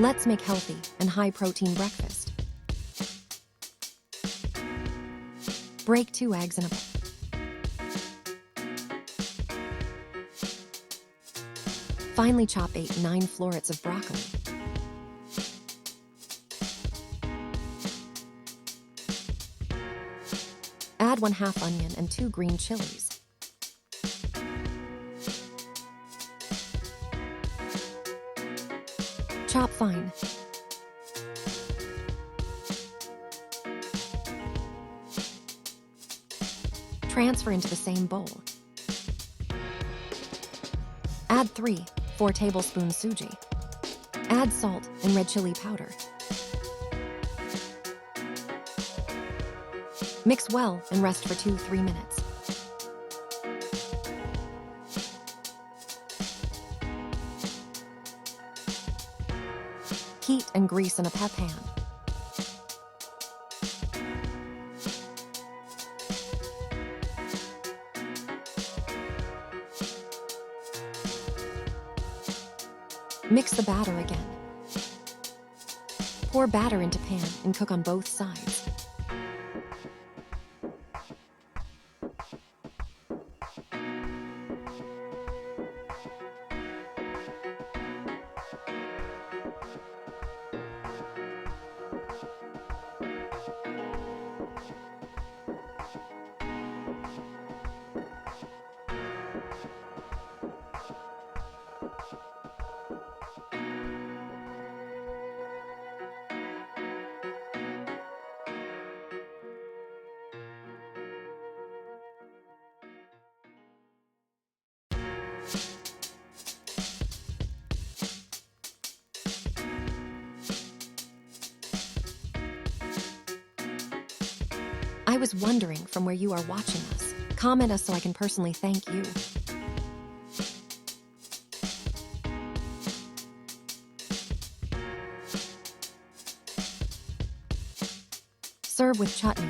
Let's make healthy and high-protein breakfast. Break 2 eggs in a bowl. Finely chop 8-9 florets of broccoli. Add 1/2 onion and 2 green chilies. Chop fine. Transfer into the same bowl. Add 3-4 tablespoons suji. Add salt and red chili powder. Mix well and rest for 2-3 minutes. Heat and grease in a pan. Mix the batter again. Pour batter into pan and cook on both sides. I was wondering from where you are watching us. Comment us so I can personally thank you. Serve with chutney.